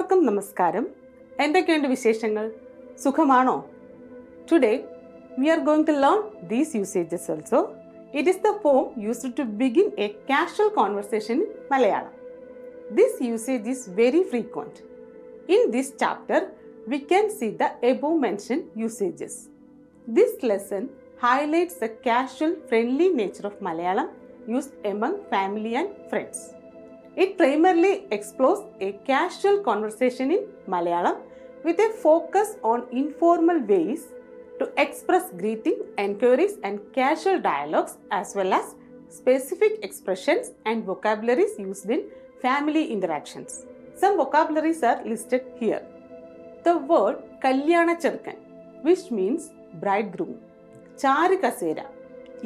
എല്ലാവർക്കും നമസ്കാരം. എന്തൊക്കെയുണ്ട് വിശേഷങ്ങൾ? സുഖമാണോ? Today we are going to learn these usages also. It is the form used to begin a casual conversation in Malayalam. This usage is very frequent. In this chapter we can see the above mentioned usages. This lesson highlights the casual friendly nature of Malayalam used among family and friends. It primarily explores a casual conversation in Malayalam with a focus on informal ways to express greeting, enquiries and casual dialogues as well as specific expressions and vocabularies used in family interactions. Some vocabularies are listed here. The word Kalyana Charkan, which means bridegroom. Chari Kasera,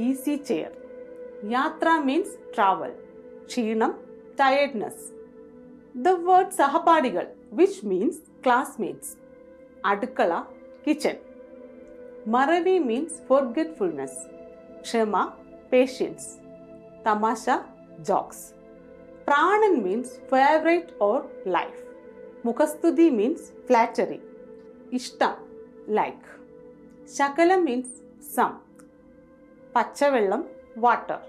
easy chair. Yatra means travel. Chinam, tiredness. The word Sahapadigal, which means classmates. Adukala, kitchen. Maravi means forgetfulness. Kshama, patience. Tamasha, jokes. Pranan means favorite or life. Mukhastudi means flattery. Ishtam, like. Shakalam means some. Pachavellam, water.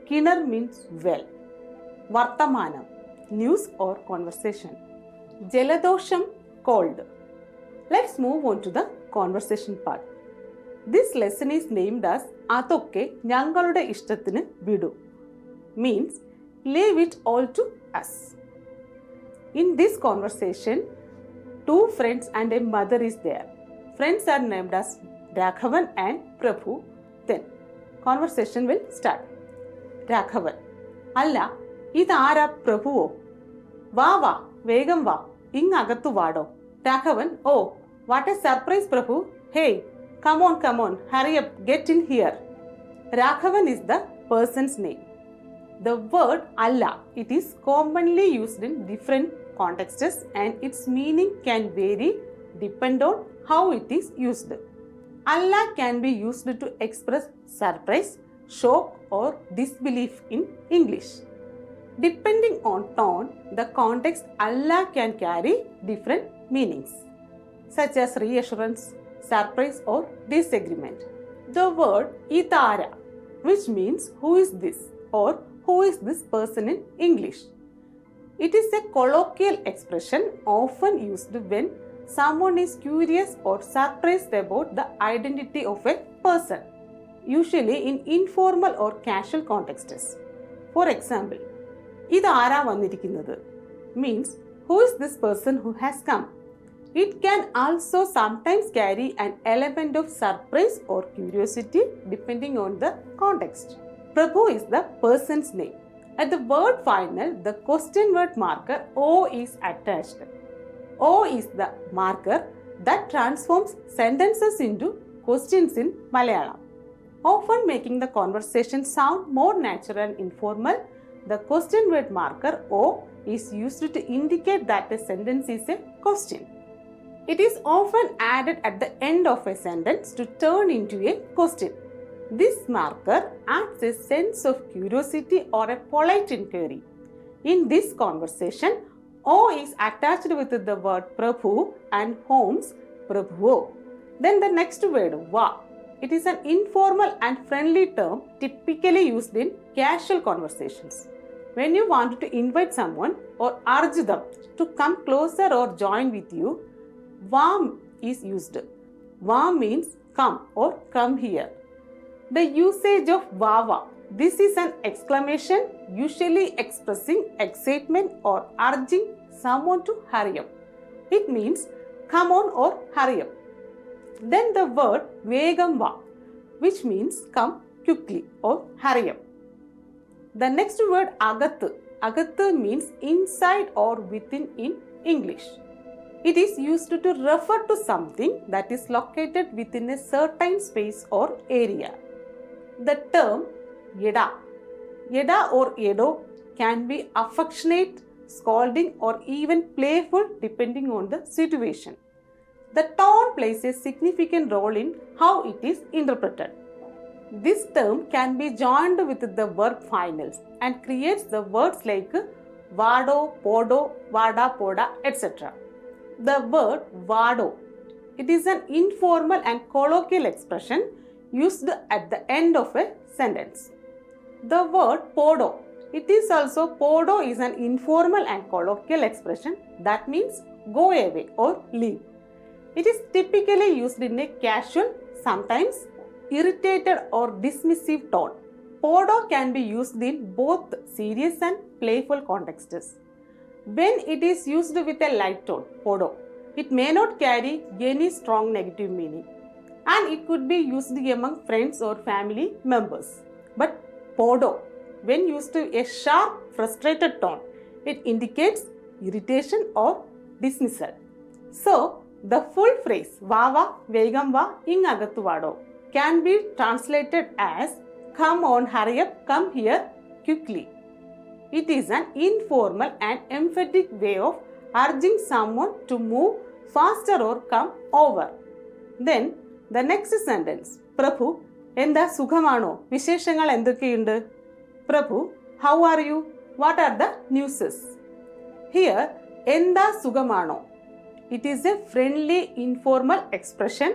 Kinar means well. Vartamanam, news or conversation. Jaladosham, cold. Let's move on to the conversation part. This lesson is named as Athokke Nyangalude Ishtathinu Vidu, means leave it all to us. In this conversation, two friends and a mother is there. Friends are named as Raghavan and Prabhu. Then conversation will start. Raghavan, Alla, ഇതാരാ പ്രഭുവോ? വാ വാ വേഗം വാ, ഇങ്ങകത്തു വാടോ. Raghavan, oh what a surprise Prabhu. Hey come on, hurry up, get in here. Raghavan is the person's name. The word Allah, it is commonly used in different contexts and its meaning can vary depend on how it is used. Allah can be used to express surprise, shock or disbelief in English. Depending on tone, the context Allah can carry different meanings, such as reassurance, surprise or disagreement. The word Itara, which means who is this or who is this person in English. It is a colloquial expression often used when someone is curious or surprised about the identity of a person, usually in informal or casual contexts. For example, ഇതാരാ വന്നിരിക്കുന്നത് means who is this person who has come. It can also sometimes carry an element of surprise or curiosity depending on the context. Prabhu is the person's name. At the word final, the question word marker O is attached. O is the marker that transforms sentences into questions in Malayalam, often making the conversation sound more natural and informal. The question word marker O is used to indicate that a sentence is a question. It is often added at the end of a sentence to turn into a question. This marker adds a sense of curiosity or a polite inquiry. In this conversation, O is attached with the word Prabhu and Holmes Prabhu. Then the next word Va. It is an informal and friendly term typically used in casual conversations. When you want to invite someone or urge them to come closer or join with you, Vam is used. Vam means come or come here. The usage of Vava. This is an exclamation usually expressing excitement or urging someone to hurry up. It means come on or hurry up. Then the word Vegam Va, which means come quickly or hurry up. The next word Agathu. Agathu means inside or within in English. It is used to refer to something that is located within a certain space or area. The term Yeda. Yeda or Yedo can be affectionate, scolding or even playful depending on the situation. The tone plays a significant role in how it is interpreted. This term can be joined with the verb finals and creates the words like vado, podo, vada, poda, etc. The word vado, it is an informal and colloquial expression used at the end of a sentence. The word podo, it is also podo is an informal and colloquial expression that means go away or leave. It is typically used in a casual, sometimes irritated or dismissive tone. Podo can be used in both serious and playful contexts. When it is used with a light tone, podo, it may not carry any strong negative meaning, and it could be used among friends or family members. But podo, when used to a sharp, frustrated tone, it indicates irritation or dismissal. So, the full phrase "Vava Vegam Va Ingagathu Vado" can be translated as "Come on, hurry up, come here quickly." It is an informal and emphatic way of urging someone to move faster or come over. Then the next sentence, Prabhu, എന്താ സുഖമാണോ? വിശേഷങ്ങൾ എന്തൊക്കെയുണ്ട്? Prabhu, how are you? What are the newses? Here, എന്താ സുഖമാണോ? It is a friendly, informal expression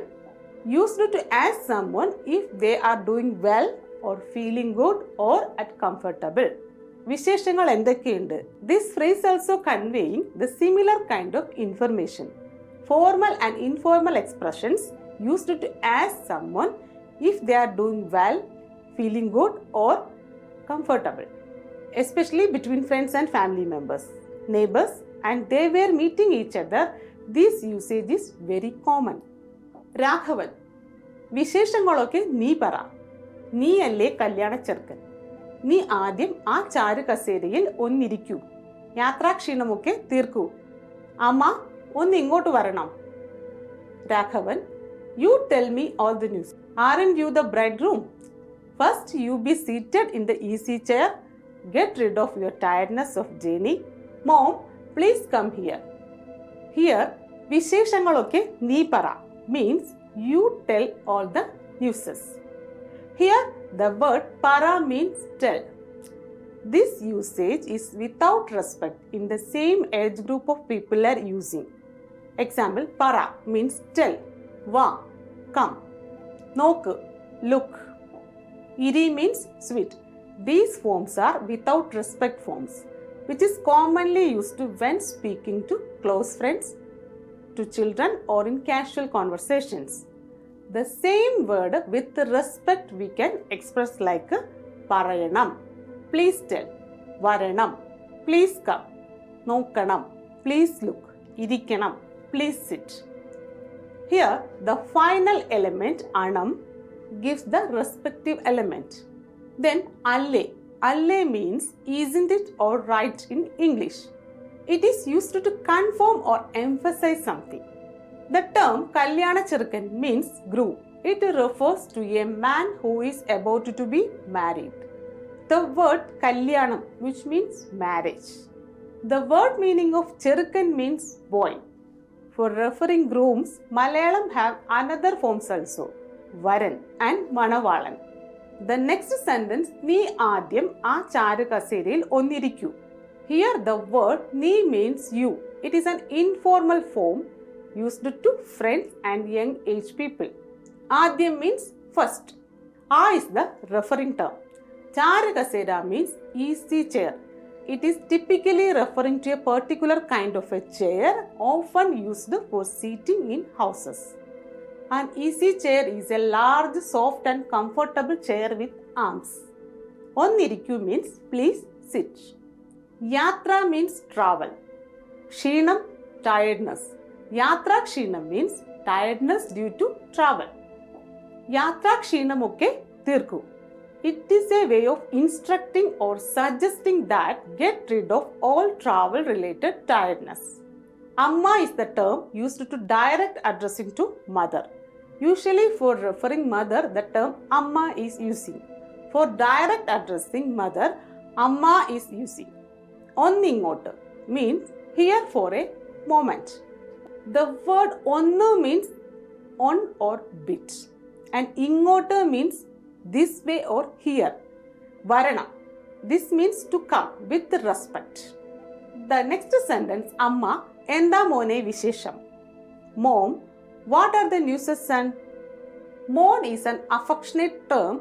used to ask someone if they are doing well or feeling good or at comfortable. വിശേഷങ്ങൾ എന്തൊക്കെയുണ്ട്? This phrase also conveying the similar kind of information. Formal and informal expressions used to ask someone if they are doing well, feeling good or comfortable, especially between friends and family members, neighbors, and they were meeting each other. This usage is very common. Raghavan, വിശേഷങ്ങളൊക്കെ നീ പറ. നീയല്ലേ കല്യാണ ചെറുക്കൻ. നീ ആദ്യം ആ ചാരു കസേരയിൽ ഒന്നിരിക്കൂ. യാത്രാക്ഷീണമൊക്കെ തീർക്കൂ. അമ്മ ഒന്ന് ഇങ്ങോട്ട് വരണം. Raghavan, you tell me all the news. Aren't you the bridegroom? First you be seated in the easy chair. Get rid of your tiredness of journey. Mom, please come here. Here, വിശേഷങ്ങളൊക്കെ നീ പറ means you tell all the newses. Here, the word para means tell. This usage is without respect in the same age group of people are using. Example, para means tell, va, come, നോക്ക്, look. Iri means sweet. These forms are without respect forms, which is commonly used when speaking to close friends, to children or in casual conversations. The same word with respect we can express like parayanam, please tell, varanam, please come, nokkanam, please look, irikkanam, please sit. Here the final element anam gives the respective element. Then alle, alle means isn't it or right in English. It is used to confirm or emphasize something. The term Kalyana Chirkan means groom. It refers to a man who is about to be married. The word Kalyanam, which means marriage. The word meaning of Chirkan means boy. For referring grooms, Malayalam have another forms also, Varan and Manavalan. The next sentence, നീ ആദ്യം ആ ചാരു കസേരയിൽ ഒന്നിരിക്കൂ. Here the word നീ means you. It is an informal form used to friends and young age people. Adyam means first. A is the referring term. Charu kasera means easy chair. It is typically referring to a particular kind of a chair often used for seating in houses. An easy chair is a large, soft and comfortable chair with arms. Onnirikku means please sit. Yatra means travel. Kshinam, tiredness. Yatra kshinam means tiredness due to travel. Yatra kshinam okke tirku. It is a way of instructing or suggesting that get rid of all travel related tiredness. Amma is the term used to direct addressing to mother. Usually for referring mother, the term Amma is using. For direct addressing mother, Amma is using. Onningotu means here for a moment. The word onnu means on or bit, and ingotu means this way or here. Varana, this means to come with respect. The next sentence, Amma, എന്താ മോനെ വിശേഷം? Mom, what are the news, son? Mon is an affectionate term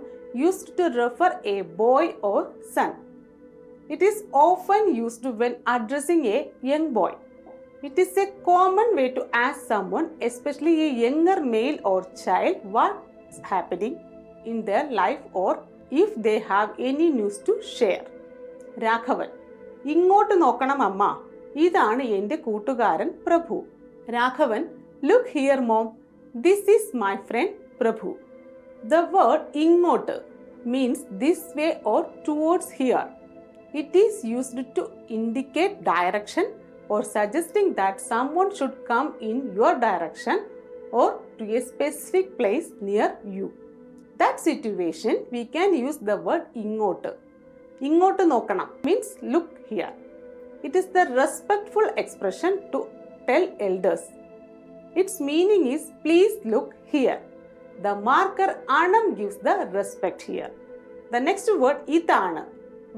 used to refer a boy or son. It is often used when addressing a young boy. It is a common way to ask someone, especially a younger male or child, what's happening in their life or if they have any news to share. Raghavan, ഇങ്ങോട്ട് നോക്കണം അമ്മ, ഇതാണ് എൻ്റെ കൂട്ടുകാരൻ Prabhu. Raghavan, look here mom, this is my friend Prabhu. The word ഇങ്ങോട്ട് means this way or towards here. It is used to indicate direction or suggesting that someone should come in your direction or to a specific place near you. That situation we can use the word ഇങ്ങോട്ട്. ഇങ്ങോട്ട് നോക്കണം means look here. It is the respectful expression to tell elders. Its meaning is please look here. The marker anam gives the respect here. The next word ഇതാണ്,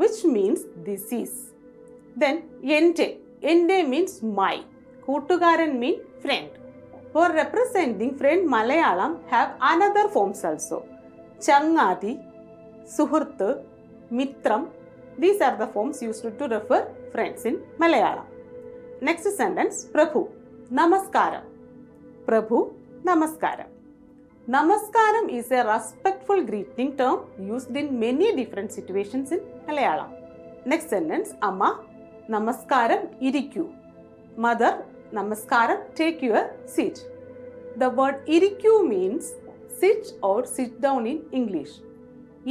which means this is. Then എൻ്റെ means my. കൂട്ടുകാരൻ mean friend. For representing friend, Malayalam have another forms also. ചങ്ങാതി, സുഹൃത്ത്, മിത്രം. These are the forms used to refer friends in Malayalam. Next sentence, Prabhu, നമസ്കാരം. Prabhu, നമസ്കാരം. Namaskaram is a respectful greeting term used in many different situations in Malayalam. Next sentence, Amma, Namaskaram irikku. Mother, Namaskaram, take your seat. The word irikku means sit or sit down in English.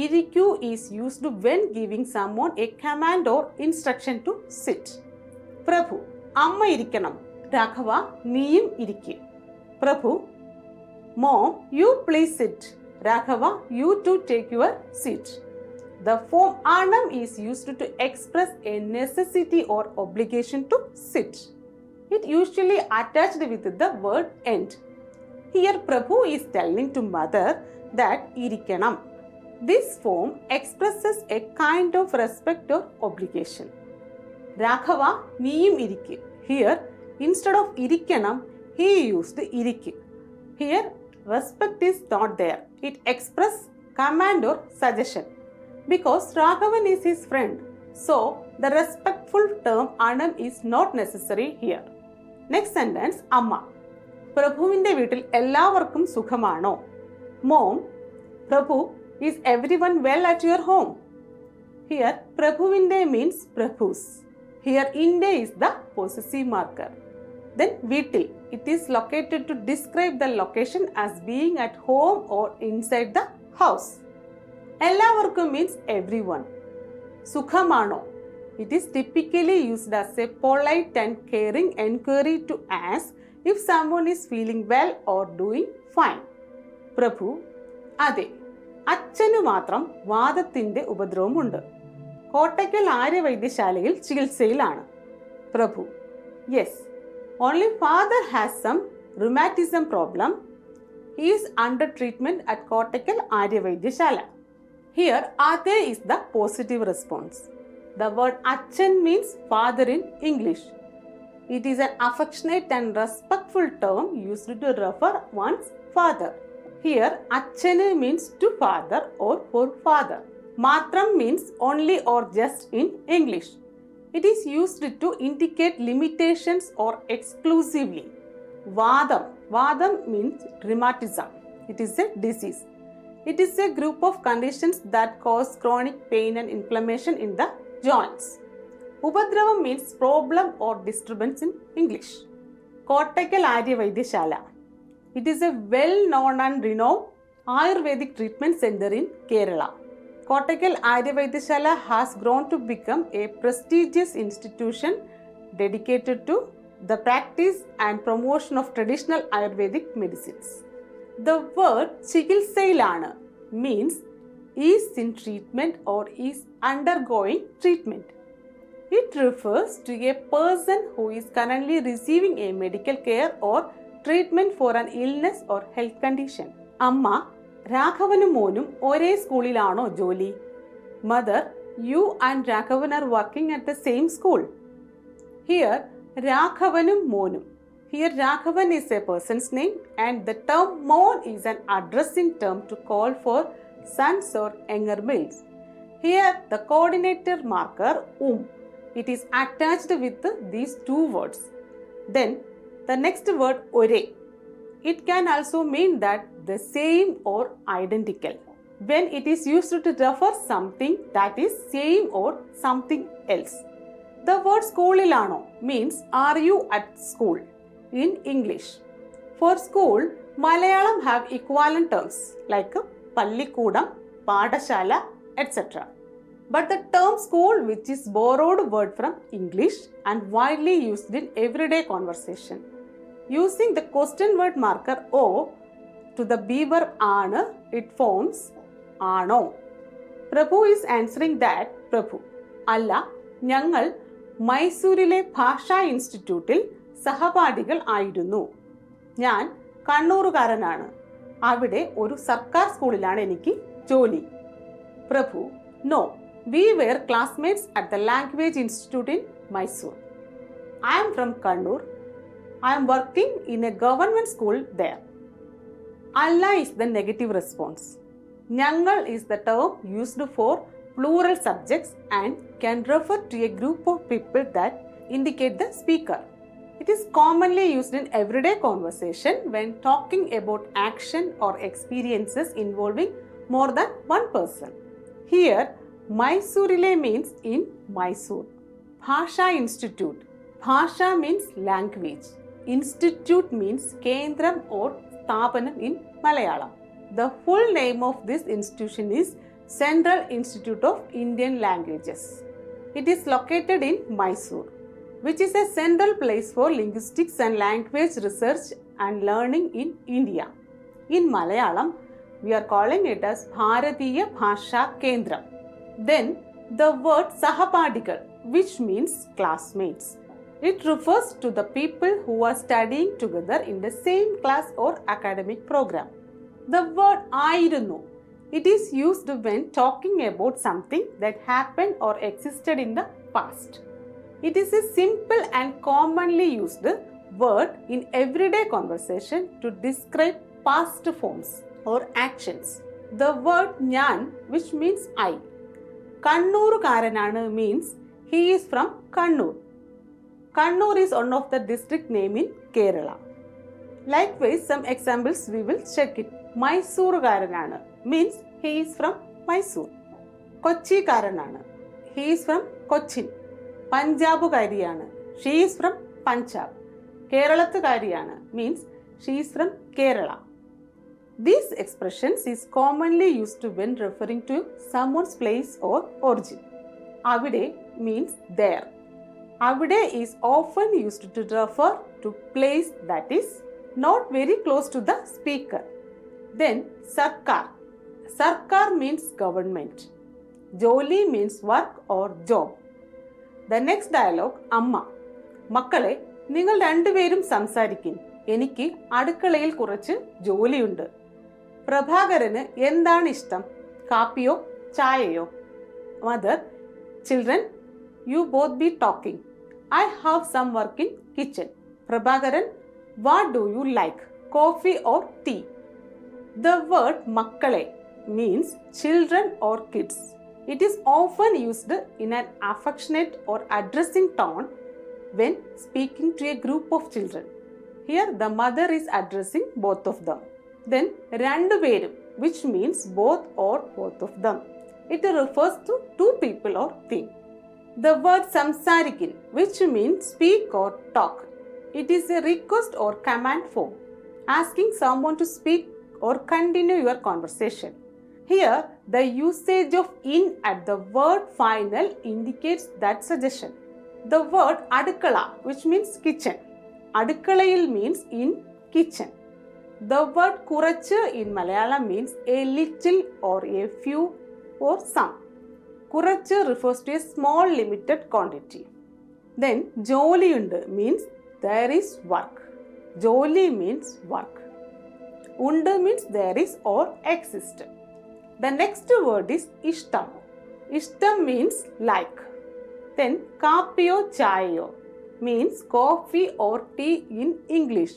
Irikku is used when giving someone a command or instruction to sit. Prabhu, Amma irikkanam. Raghava, neeyum irikku. Prabhu, Mom, you please sit. Raghava, you too take your seat. The form anam is used to express a necessity or obligation to sit. It usually attached with the word end. Here Prabhu is telling to mother that irikkanam. This form expresses a kind of respect or obligation. Raghava, neeyum irikku. Here, instead of irikkanam, he used irikku. Here, respect is not there. It expresses command or suggestion. Because Raghavan is his friend, so the respectful term anam is not necessary here. Next sentence, Amma. പ്രഭുവിൻ്റെ വീട്ടിൽ എല്ലാവർക്കും സുഖമാണോ? Mom, Prabhu, is everyone well at your home? Here, പ്രഭുവിൻ്റെ means Prabhus. Here, inde is the possessive marker. Then, വീട്ടിൽ, it is located to describe the location as being at home or inside the house. എല്ലാവർക്കും means everyone. സുഖമാണോ? It is typically used as a polite and caring enquiry to ask if someone is feeling well or doing fine. പ്രഭു, അതെ, അച്ഛന് മാത്രം വാതത്തിൻ്റെ ഉപദ്രവമുണ്ട്. കോട്ടയ്ക്കൽ ആര്യവൈദ്യശാലയിൽ ചികിത്സയിലാണ്. Prabhu, yes, only father has some rheumatism problem. He is under treatment at Kottakkal Aryavaidyashala. Here, Ade is the positive response. The word Achan means father in English. It is an affectionate and respectful term used to refer one's father. Here, Achane means to father or for father. Matram means only or just in English. It is used to indicate limitations or exclusively. Vadam means rheumatism. It is a disease. It is a group of conditions that cause chronic pain and inflammation in the joints. Upadravam means problem or disturbance in English. Kottakkal Aryavaidyashala. It is a well-known and renowned Ayurvedic treatment center in Kerala. Kottakkal Aryavaidyashala has grown to become a prestigious institution dedicated to the practice and promotion of traditional Ayurvedic medicines. The word Chikilsailana means is in treatment or is undergoing treatment. It refers to a person who is currently receiving a medical care or treatment for an illness or health condition. Amma, രാഘവനും മോനും ഒരേ സ്കൂളിലാണോ ജോലി? Mother, you and Raghavan are working at the same school. Here, Raghavanum Monum. Here, Raghavan is a person's name and the term Mon is an addressing term to call for sons or younger males. Here, the coordinator marker it is attached with these two words. Then, the next word Ore. It can also mean that the same or identical when it is used to refer something that is same or something else. The word schoolilano means are you at school in English. For school, Malayalam have equivalent terms like Pallikudam, Padashala, etc. But the term school, which is borrowed word from English and widely used in everyday conversation. Using the question word marker O to the B verb Ana, it forms Ano. Prabhu is answering that Prabhu, Alla, ഞങ്ങൾ മൈസൂരിലെ ഭാഷാ ഇൻസ്റ്റിറ്റ്യൂട്ടിൽ സഹപാഠികൾ ആയിരുന്നു. ഞാൻ കണ്ണൂറുകാരനാണ്. അവിടെ ഒരു സർക്കാർ സ്കൂളിലാണ് എനിക്ക് ജോലി. Prabhu, no, we were classmates at the Language Institute in Mysore. I am from Kannur. I am working in a government school there. Allah is the negative response. Nyangal is the term used for plural subjects and can refer to a group of people that indicate the speaker. It is commonly used in everyday conversation when talking about action or experiences involving more than one person. Here, Mysoorile means in Mysore. Bhasha Institute. Bhasha means language. Institute means Kendram or Sthapanam in Malayalam. The full name of this institution is Central Institute of Indian Languages. It is located in Mysore, which is a central place for linguistics and language research and learning in India. In Malayalam, we are calling it as Bharatiya Bhasha Kendram. Then the word Sahapadikal, which means classmates. It refers to the people who are studying together in the same class or academic program. The word Aayirunnu, it is used when talking about something that happened or existed in the past. It is a simple and commonly used word in everyday conversation to describe past forms or actions. The word Nyan, which means I. Kannurukarananu means he is from Kannur. Kannur is one of the district name in Kerala. Likewise, some examples we will check it. Mysoorukarananu means he is from Mysore. Kochikarananu, he is from Cochin. Punjabukariyanu, she is from Punjab. Keralathukariyanu means she is from Kerala. These expressions is commonly used when referring to someone's place or origin. Avide means there. Avide is often used to refer to place that is not very close to the speaker. Then Sarkar. Sarkar means government. Joli means work or job. The next dialogue, Amma. മക്കളെ, നിങ്ങൾ രണ്ടുപേരും സംസാരിക്കും. എനിക്ക് അടുക്കളയിൽ കുറച്ച് ജോലിയുണ്ട്. പ്രഭാകരന് എന്താണ് ഇഷ്ടം? കാപ്പിയോ ചായയോ? Mother, children, you both be talking. I have some work in kitchen. Prabhakaran, what do you like? Coffee or tea? The word makkale means children or kids. It is often used in an affectionate or addressing tone when speaking to a group of children. Here the mother is addressing both of them. Then randuperum, which means both or both of them. It refers to two people or thing. The word samsarikin, which means speak or talk. It is a request or command form, asking someone to speak or continue your conversation. Here, the usage of in at the word final indicates that suggestion. The word adukala, which means kitchen. Adukalayil means in kitchen. The word kurachu in Malayalam means a little or a few or some. Kurachu refers to a small limited quantity. Then joliyundu means there is work. Joli means work. Undu means there is or exist. The next word is ishtam. Ishtam means like. Then kapiyo chayo. means coffee or tea in English.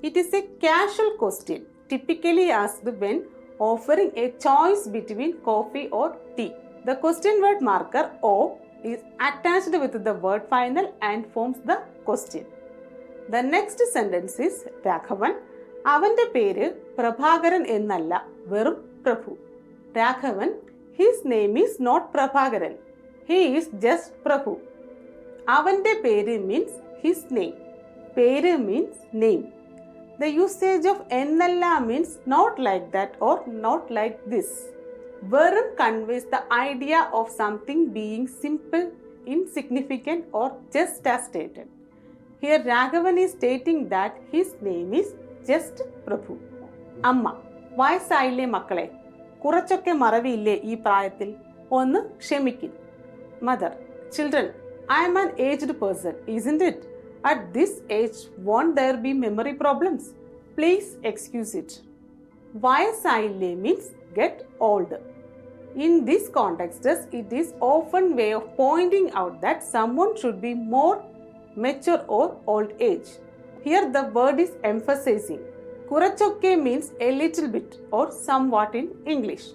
It is a casual question typically asked when offering a choice between coffee or tea. The question word marker O is attached with the word final and forms the question. The next sentence is Raghavan അവൻ്റെ പേര് പ്രഭാകരൻ എന്നല്ല വെറും Prabhu. Raghavan his name is not Prabhakaran. He is just പ്രഭു. അവൻ്റെ പേര് means his name. പേര് means name. The usage of എന്നല്ല means not like that or not like this. Verum conveys the idea of something being simple, insignificant or just as stated. Here Raghavan is stating that his name is just Prabhu. അമ്മ, വയസ്സായില്ലേ മക്കളെ, കുറച്ചൊക്കെ മറവിയില്ലേ ഈ പ്രായത്തിൽ, ഒന്ന് ക്ഷമിക്കും. Mother, children, I am an aged person, isn't it? At this age, won't there be memory problems? Please excuse it. വയസ്സായില്ലേ means get old. In this context, it is often way of pointing out that someone should be more mature or old age. Here the word is emphasizing. Kurachokke means a little bit or somewhat in English.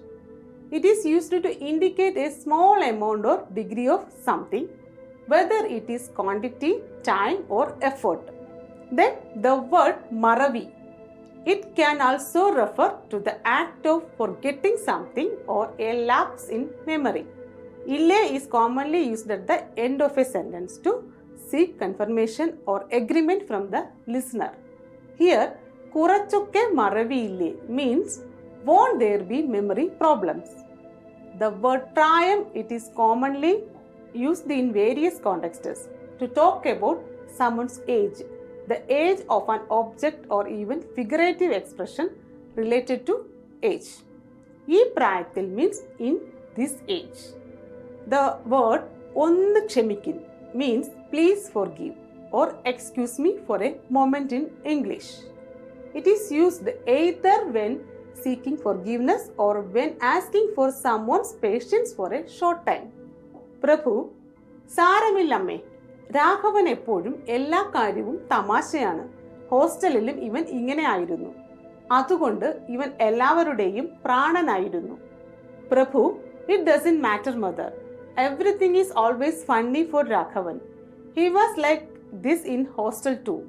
It is used to indicate a small amount or degree of something, whether it is quantity, time or effort. Then the word maravi. It can also refer to the act of forgetting something or a lapse in memory. Ille is commonly used at the end of a sentence to seek confirmation or agreement from the listener. Here, kurachokke maraviille means won't there be memory problems. The word prayam, it is commonly used in various contexts to talk about someone's age, the age of an object or even figurative expression related to age. ഈ പ്രായത്തിൽ means in this age. The word ഒന്ന് ക്ഷമിക്കും means please forgive or excuse me for a moment in English. It is used either when seeking forgiveness or when asking for someone's patience for a short time. പ്രഭു, സാരമില്ലമ്മേ, രാഘവൻ എപ്പോഴും എല്ലാ കാര്യവും തമാശയാണ്. ഹോസ്റ്റലിലും ഇവൻ ഇങ്ങനെ ആയിരുന്നു. അതുകൊണ്ട് ഇവൻ എല്ലാവരുടെയും പ്രാണനായിരുന്നു. പ്രഭു, it doesn't matter mother. Everything is always funny for Raghavan. He was like this in hostel too.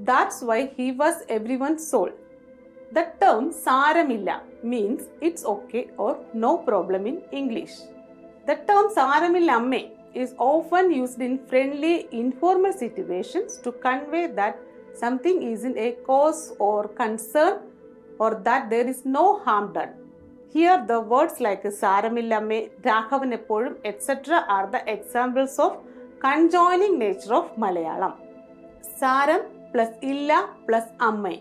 That's why he was everyone's soul. The term saramilla means it's okay or no problem in English. The term saramillamme is often used in friendly, informal situations to convey that something isn't a cause or concern or that there is no harm done. Here the words like Saramillamme, Raghavan eppozhum etc. are the examples of conjoining nature of Malayalam. Saram plus illa plus amme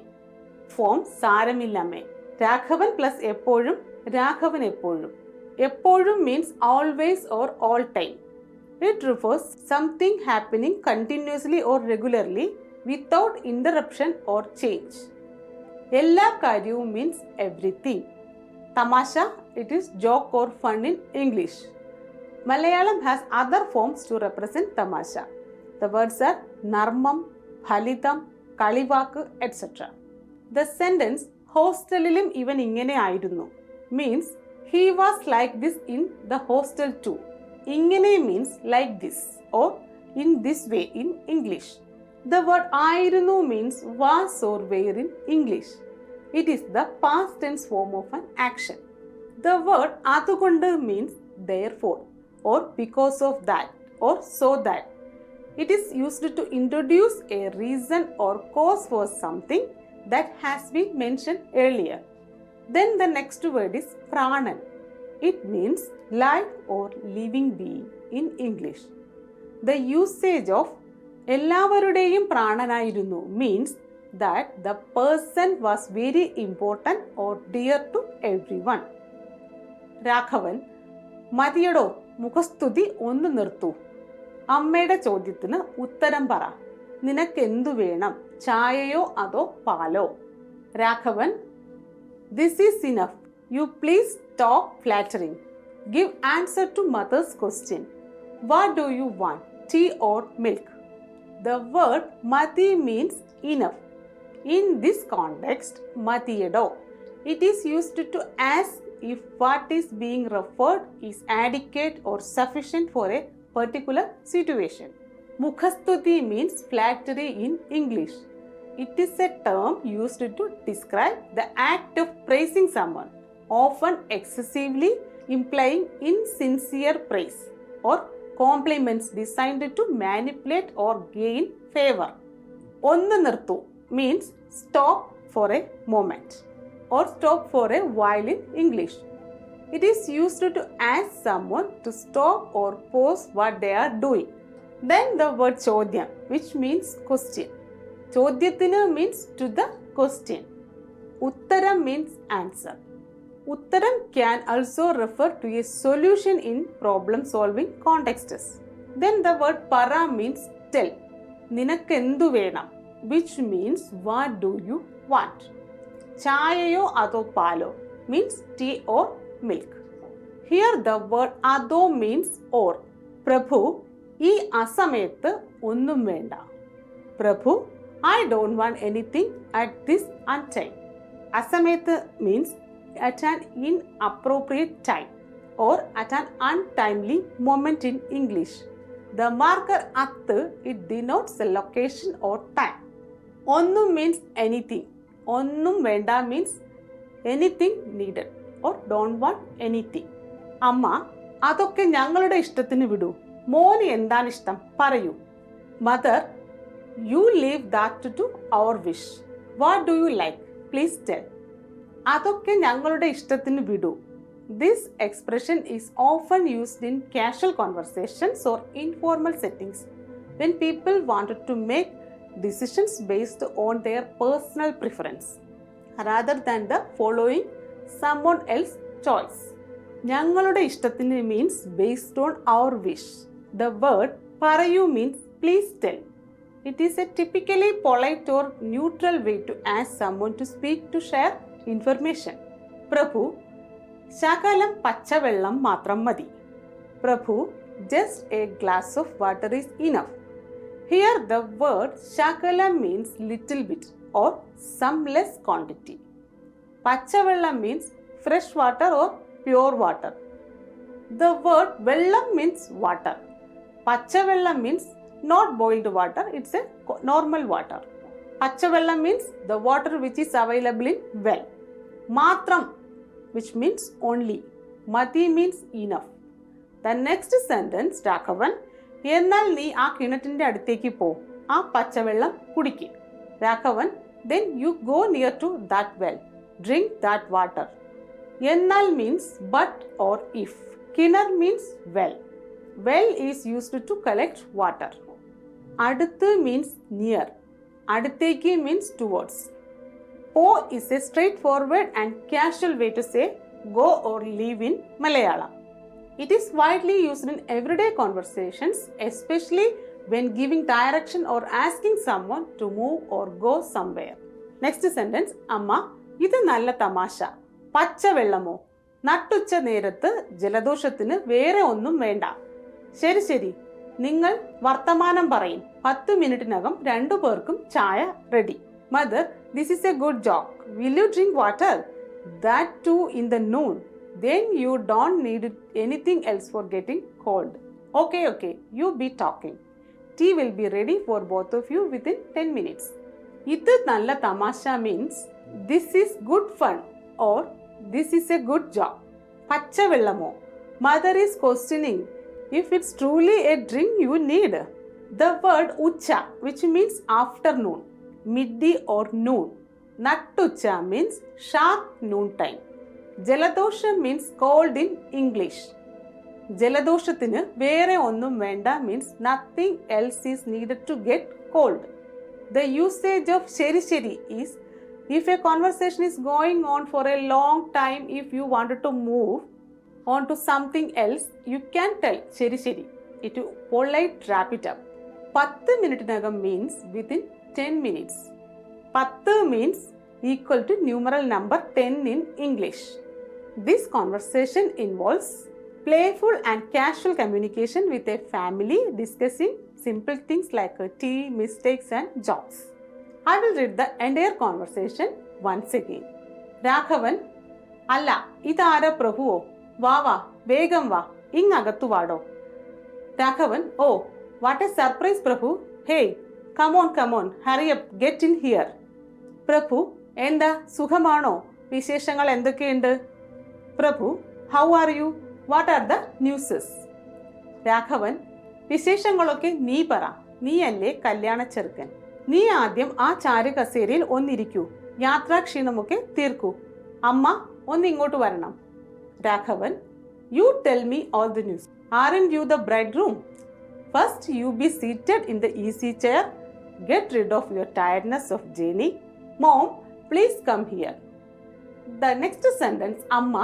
form Saramillamme. Raghavan plus eppozhum, Raghavan eppozhum. Eppozhum means always or all time. It refers something happening continuously or regularly without interruption or change. Ella karyavum means everything. Tamasha, it is joke or fun in English. Malayalam has other forms to represent tamasha. The words are narmam, phalitam, kalivakku, etc. The sentence hostelilum even ingane aayirunnu means he was like this in the hostel too. Ingane means like this or in this way in English. The word aayirunnu means was or were in English. It is the past tense form of an action. The word അതുകൊണ്ട് means therefore or because of that or so that. It is used to introduce a reason or cause for something that has been mentioned earlier. Then the next word is pranan. It means life or living being in English. The usage of എല്ലാവരുടെയും പ്രാണനായിരുന്നു means that the person was very important or dear to everyone. Raghavan, മതിയടോ, മുഖസ്തുതി ഒന്ന് നിർത്തൂ. അമ്മയുടെ ചോദ്യത്തിന് ഉത്തരം പറ. നിനക്കെന്തു വേണം, ചായയോ അതോ പാലോ? Raghavan, this is enough. You please stop flattering. Give answer to mother's question. What do you want, tea or milk? the word mati means enough. In this context, matiyedo, it is used to ask if what is being referred is adequate or sufficient for a particular situation. Mukhastuti means flattery in English. It is a term used to describe the act of praising someone, often excessively, implying insincere praise or compliments designed to manipulate or gain favor. Onnu nirthu means stop for a moment or stop for a while in English. It is used to ask someone to stop or pause what they are doing. Then the word chodyam, which means question. Chodyathinu means to the question. Uttaram means answer. Uttaram can also refer to a solution in problem solving contexts. Then the word para means tell. Ninakkendu venam, which means what do you want. Chayayo ado palo means tea or milk. Here the word ado means or. Prabhu, ee asamethu onnum venda. Prabhu, I don't want anything at this untime. Asamethu means at an inappropriate time or at an untimely moment in English. The marker athu, it denotes the location or time. Onnum means anything. Onnum venda means anything needed or don't want anything. Amma, adokke njangalude ishtathinu vidu. Moni endanu ishtam parayu. Mother, you leave that to our wish. What do you like? Please tell. Adokke njangalude ishtathinu vidu. This expression is often used in casual conversations or informal settings when people wanted to make decisions based on their personal preference rather than the following someone else's choice. Njangalude ishtathinu means based on our wish. The word parayu means please tell. It is a typically polite or neutral way to ask someone to speak to share information. Prabhu, shakalam pacha vellam matram madi. Prabhu, just a glass of water is enough. Here the word shakalam means little bit or some less quantity. Pacha vellam means fresh water or pure water. The word vellam means water. Pacha vellam means not boiled water, it's a normal water. Pacha vellam means the water which is available in well. Matram, which means only. Mati means enough. The next sentence, Raghavan, ennal nee aa kinathinte aduthekku po, aa pacha vellam kudikku. Raghavan, then you go near to that well, drink that water. Ennal means but or if. Kinar means well. Well is used to collect water. Aduthu means near. Aduthekku means towards. Po is a straightforward and casual way to say go or leave in Malayalam. It is widely used in everyday conversations, especially when giving direction or asking someone to move or go somewhere. Next sentence, Amma, idu nalla tamasha. Pacha vellamo. Nattucha nerathu jaladoshathinu vere onnum venda. ശരി ശരി, നിങ്ങൾ വർത്തമാനം പറയും. 10 മിനിറ്റിനകം 2 പേർക്കും ചായ ready. Mother, this is a good joke. Will you drink water? That too in the noon. Then you don't need anything else for getting cold. Okay, you be talking. Tea will be ready for both of you within 10 minutes. Idu nalla tamasha means this is good fun or this is a good job. Pacha vellamo. Mother is questioning if it's truly a drink you need. The word ucha, which means afternoon, midday or noon. Nattucha means sharp noon time. Jaladosha means cold in English. Jaladoshathinu vere onnum venda means nothing else is needed to get cold. The usage of sheri sheri is if a conversation is going on for a long time, if you wanted to move on to something else, you can tell sheri sheri. It will polite wrap it up. 10 minutes means within 10 minutes. 10 means equal to numeral number 10 in English. This conversation involves playful and casual communication with a family discussing simple things like tea, mistakes and jokes. I will read the entire conversation once again. Raghavan, അല്ല ഇതാര പ്രഭുവോ? വാ വാ, വേഗം വാ, ഇങ്ങകത്തു വാടോ. Raghavan, oh what a surprise Prabhu. Hey, come on, hurry up, get in here. Prabhu, എന്താ സുഖമാണോ? വിശേഷങ്ങൾ എന്തൊക്കെയുണ്ട്? Prabhu, how are you? What are the newses? Raghavan, വിശേഷങ്ങളൊക്കെ നീ പറ, നീയല്ലേ കല്യാണ ചെറുക്കൻ. നീ ആദ്യം ആ ചാരുകസേരയിൽ ഒന്നിരിക്കൂ, യാത്രാക്ഷീണമൊക്കെ തീർക്കൂ. അമ്മ ഒന്നിങ്ങോട്ട് വരണം. Raghavan, you tell me all the news. Aren't you the bridegroom? First you be seated in the easy chair. Get rid of your tiredness of journey. Mom, please come here. The next sentence, അമ്മ,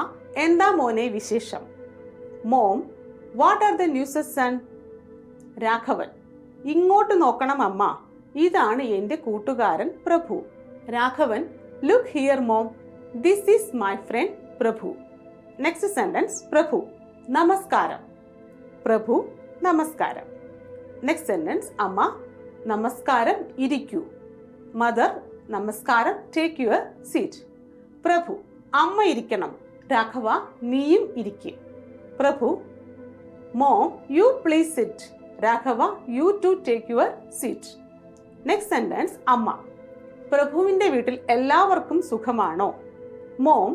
എന്താ മോനെ വിശേഷം? Mom, what are the newses son? Raghavan, ഇങ്ങോട്ട് നോക്കണം അമ്മ, ഇതാണ് എൻ്റെ കൂട്ടുകാരൻ Prabhu. Raghavan, look here mom, this is my friend Prabhu. Next sentence, Prabhu, നമസ്കാരം. പ്രഭു, നമസ്കാരം. നെക്സ്റ്റ് സെന്റൻസ്, അമ്മ, നമസ്കാരം, ഇരിക്കൂ. മദർ, നമസ്കാരം, ടേക്ക് യുവർ സീറ്റ്. പ്രഭു, അമ്മ ഇരിക്കണം. രാഘവ, നീയും ഇരിക്കുക. Prabhu, mom, you please sit. Raghava, you too take your seat. Next sentence, അമ്മ, പ്രഭുവിൻ്റെ വീട്ടിൽ എല്ലാവർക്കും സുഖമാണോ? Mom,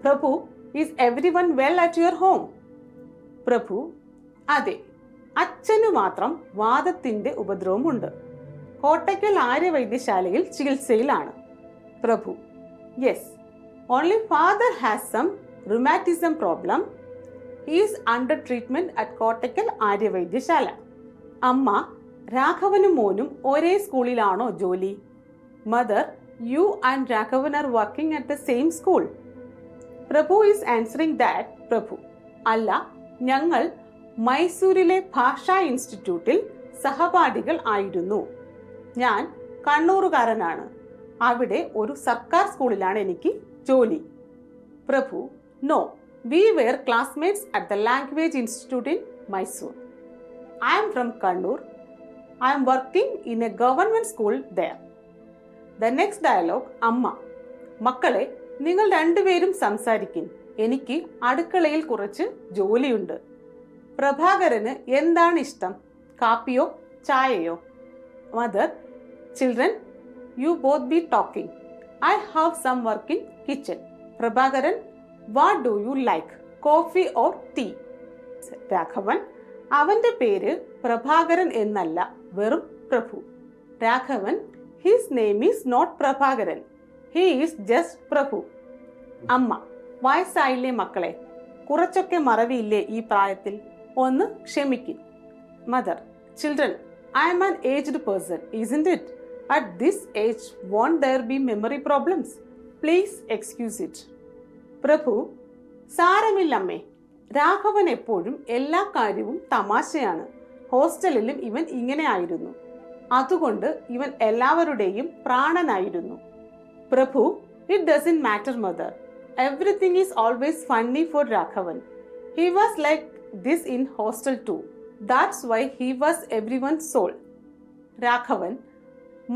Prabhu, is every one well at your home? Prabhu, അതെ, അച്ഛനു മാത്രം വാദത്തിൻ്റെ ഉപദ്രവമുണ്ട്. കോട്ടയ്ക്കൽ ആര്യവൈദ്യശാലയിൽ ചികിത്സയിലാണ്. Prabhu, yes, only father has some rheumatism problem. He is under treatment at Kottakkal Aryavaidyasala. അമ്മ, രാഘവനും മോനും ഒരേ സ്കൂളിലാണോ ജോലി? Mother, you and Raghavan are working at the same school. Prabhu is answering that. Prabhu, അല്ല, ഞങ്ങൾ മൈസൂരിലെ ഭാഷാ ഇൻസ്റ്റിറ്റ്യൂട്ടിൽ സഹപാഠികൾ ആയിരുന്നു. ഞാൻ കണ്ണൂറുകാരനാണ്. അവിടെ ഒരു സർക്കാർ സ്കൂളിലാണ് എനിക്ക് ജോലി. Prabhu, no, we were classmates at the language institute in Mysore. I am from Kannur. I am working in a government school there. The next dialogue, അമ്മ, മക്കളെ, നിങ്ങൾ രണ്ടുപേരും സംസാരിക്കും. എനിക്ക് അടുക്കളയിൽ കുറച്ച് ജോലിയുണ്ട്. പ്രഭാകരന് എന്താണ് ഇഷ്ടം, കാപ്പിയോ ചായയോ? Mother, children, you both be talking. I have some work in kitchen. Prabhakaran, what do you like, coffee or tea? Raghavan, അവൻ്റെ പേര് പ്രഭാകരൻ എന്നല്ല, വെറും Prabhu. Raghavan, his name is not Prabhakaran, he is just Prabhu. അമ്മ, വയസ്സായില്ലേ മക്കളെ, കുറച്ചൊക്കെ മറവിയില്ലേ ഈ പ്രായത്തിൽ, ഒന്ന് ക്ഷമിക്കും. Mother, children, I am an aged person, isn't it? At this age, won't there be memory problems? Please excuse it. പ്രഭു, സാരമില്ലമ്മേ, രാഘവൻ എപ്പോഴും എല്ലാ കാര്യവും തമാശയാണ്. ഹോസ്റ്റലിലും ഇവൻ ഇങ്ങനെ ആയിരുന്നു. അതുകൊണ്ട് ഇവൻ എല്ലാവരുടെയും പ്രാണനായിരുന്നു. Prabhu, it doesn't matter mother. Everything is always funny for Raghavan. He was like this in hostel too. That's why he was every one soul. Raghavan,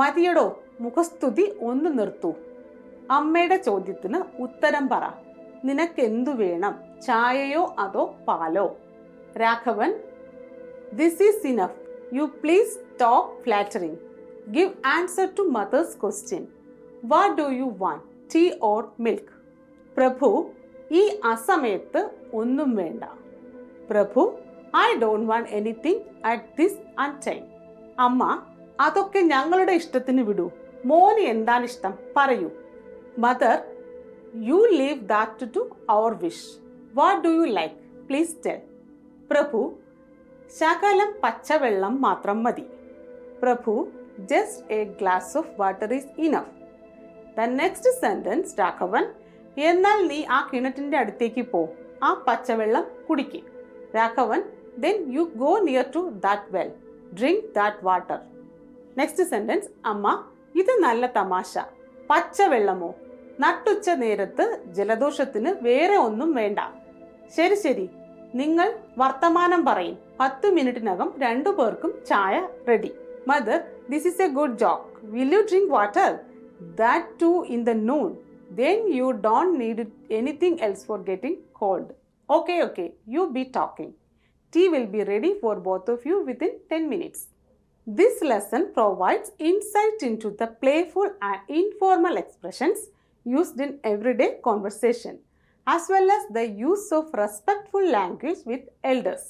മതിയടോ, മുഖസ്തുതി ഒന്ന് നിർത്തൂ. അമ്മയുടെ ചോദ്യത്തിന് ഉത്തരം പറ. നിനക്കെന്തു വേണം, ചായയോ അതോ പാലോ? Raghavan, this is enough. You please stop flattering. Give answer to mother's question. What do you want, tea or milk? Prabhu, ഈ അസമയത്ത് ഒന്നും വേണ്ട. Prabhu, I don't want anything at this untime. അമ്മ, അതൊക്കെ ഞങ്ങളുടെ ഇഷ്ടത്തിന് വിടൂ. മോന് എന്താണ് ഇഷ്ടം പറയൂ. Mother, you leave that to our wish. What do you like, please tell. Prabhu, ശകലം പച്ചവെള്ളം മാത്രം മതി. Prabhu, just a glass of water is enough. The next sentence, Raghavan, എന്നാൽ നീ ആ കിണറ്റിൻ്റെ അടുത്തേക്ക് പോ, ആ പച്ചവെള്ളം കുടിക്ക്. Raghavan, then you go near to that well. Drink that water. Next sentence, അമ്മ, ഇത് നല്ല തമാശ. പച്ചവെള്ളമോ? നട്ടുച്ച നേരത്ത് ജലദോഷത്തിന് വേറെ ഒന്നും വേണ്ട. ശരി ശരി, നിങ്ങൾ വർത്തമാനം പറയും. 10 മിനിറ്റിനകം 2 പേർക്കും ചായ ready. Mother, this is a good joke. Will you drink water? That too in the noon. Then you don't need anything else for getting cold. Okay, you be talking. Tea will be ready for both of you within 10 minutes. This lesson provides insight into the playful and informal expressions used in everyday conversation, as well as the use of respectful language with elders.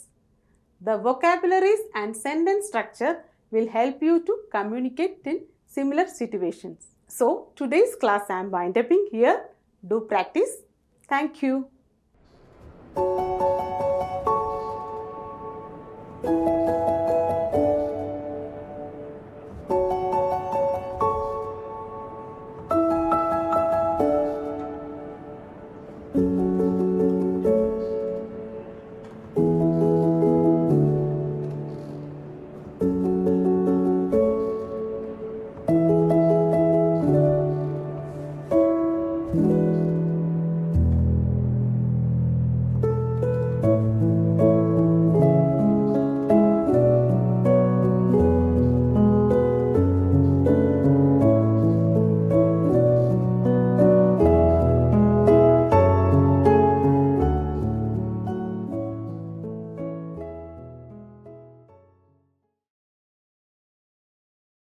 The vocabularies and sentence structure will help you to communicate in similar situations. So, today's class I am winding up here. Do practice. Thank you.